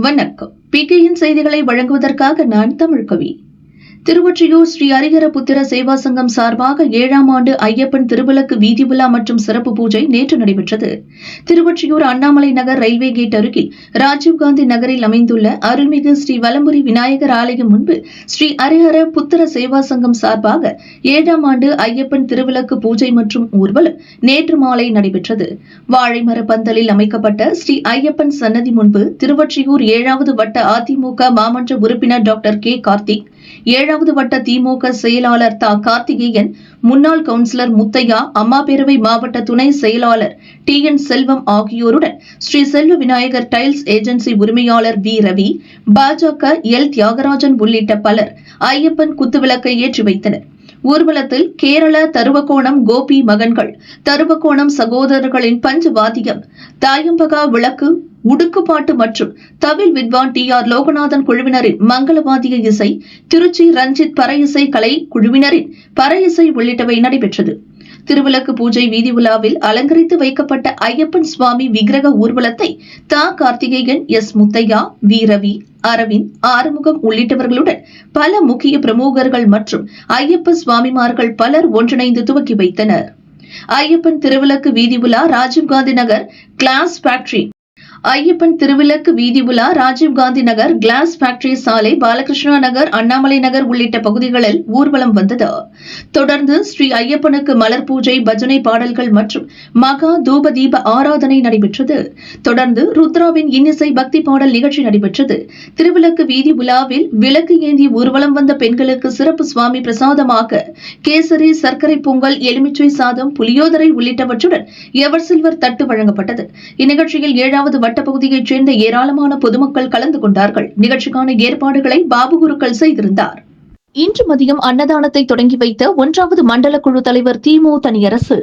வணக்கம். பிகேயின் செய்திகளை வழங்குவதற்காக நான் தமிழ்கவி. திருவொற்றியூர் ஸ்ரீ ஹரிஹர புத்திர சேவா சங்கம் சார்பாக 7ஆம் ஆண்டு ஐயப்பன் திருவிளக்கு வீதி உலா மற்றும் சிறப்பு பூஜை நேற்று நடைபெற்றது. திருவொற்றியூர் அண்ணாமலை நகர் ரயில்வே கேட் அருகில் ராஜீவ்காந்தி நகரில் அமைந்துள்ள அருள்மிகு ஸ்ரீ வலம்புரி விநாயகர் ஆலயம் முன்பு ஸ்ரீ ஹரிஹர புத்திர சேவா சங்கம் சார்பாக 7ஆம் ஆண்டு ஐயப்பன் திருவிளக்கு பூஜை மற்றும் ஊர்வலம் நேற்று மாலை நடைபெற்றது. வாழைமர பந்தலில் அமைக்கப்பட்ட ஸ்ரீ ஐயப்பன் சன்னதி முன்பு திருவொற்றியூர் 7வது வட்ட அதிமுக மாமன்ற உறுப்பினர் டாக்டர் கே கார்த்திக், 7வது வட்ட திமுக செயலாளர் தா கார்த்திகேயன், முன்னாள் கவுன்சிலர் முத்தையா, அம்மா பேரவை மாவட்ட துணை செயலாளர் டி என் செல்வம் ஆகியோருடன் ஸ்ரீ செல்வ விநாயகர் டைல்ஸ் ஏஜென்சி உரிமையாளர் வி ரவி, பாஜக எல் தியாகராஜன் உள்ளிட்ட பலர் ஐயப்பன் குத்துவிளக்கை ஏற்றி வைத்தனர். ஊர்வலத்தில் கேரள தருவக்கோணம் கோபி மகன்கள், தருவக்கோணம் சகோதரர்களின் பஞ்சவாத்தியம், தாயம்பகா விளக்கு, உடுக்குப்பாட்டு மற்றும் தவில் வித்வான் டி ஆர் லோகநாதன் குழுவினரின் மங்களவாத்திய இசை, திருச்சி ரஞ்சித் பறை இசை கலை குழுவினரின் பறை இசை உள்ளிட்டவை நடைபெற்றது. திருவிளக்கு பூஜை வீதி உலாவில் அலங்கரித்து வைக்கப்பட்ட ஐயப்பன் சுவாமி விக்கிரக ஊர்வலத்தை தா கார்த்திகேயன், எஸ் முத்தையா, வி ரவி, அரவிந்த், ஆறுமுகம் உள்ளிட்டவர்களுடன் பல முக்கிய பிரமுகர்கள் மற்றும் ஐயப்ப சுவாமிமார்கள் பலர் ஒன்றிணைந்து துவக்கி வைத்தனர். ஐயப்பன் திருவிளக்கு வீதி உலா ராஜீவ்காந்தி நகர் கிளாஸ் ஃபேக்டரி ஐயப்பன் திருவிளக்கு வீதி உலா ராஜீவ்காந்தி நகர் கிளாஸ் ஃபேக்டரி சாலை, பாலகிருஷ்ணா நகர், அண்ணாமலை நகர் உள்ளிட்ட பகுதிகளில் ஊர்வலம் வந்தது. தொடர்ந்து ஸ்ரீ ஐயப்பனுக்கு மலர் பூஜை, பஜனை பாடல்கள் மற்றும் மகா தூப தீப ஆராதனை நடைபெற்றது. தொடர்ந்து ருத்ராவின் இன்னிசை பக்தி பாடல் நிகழ்ச்சி நடைபெற்றது. திருவிளக்கு வீதி உலாவில் விளக்கு ஏந்தி ஊர்வலம் வந்த பெண்களுக்கு சிறப்பு சுவாமி பிரசாதமாக கேசரி, சர்க்கரை பொங்கல், எலுமிச்சை சாதம், புளியோதரை உள்ளிட்டவற்றுடன் எவர் சில்வர் தட்டு வழங்கப்பட்டது. இந்நிகழ்ச்சியில் 7வது வட்டப்பகுதியைச் சேர்ந்த ஏராளமான பொதுமக்கள் கலந்து கொண்டார்கள். நிகழ்ச்சிக்கான ஏற்பாடுகளை பாபு குருக்கள் செய்திருந்தார். இன்று மதியம் அன்னதானத்தை தொடங்கி வைத்த 1வது மண்டல குழு தலைவர் திமு தனியரசு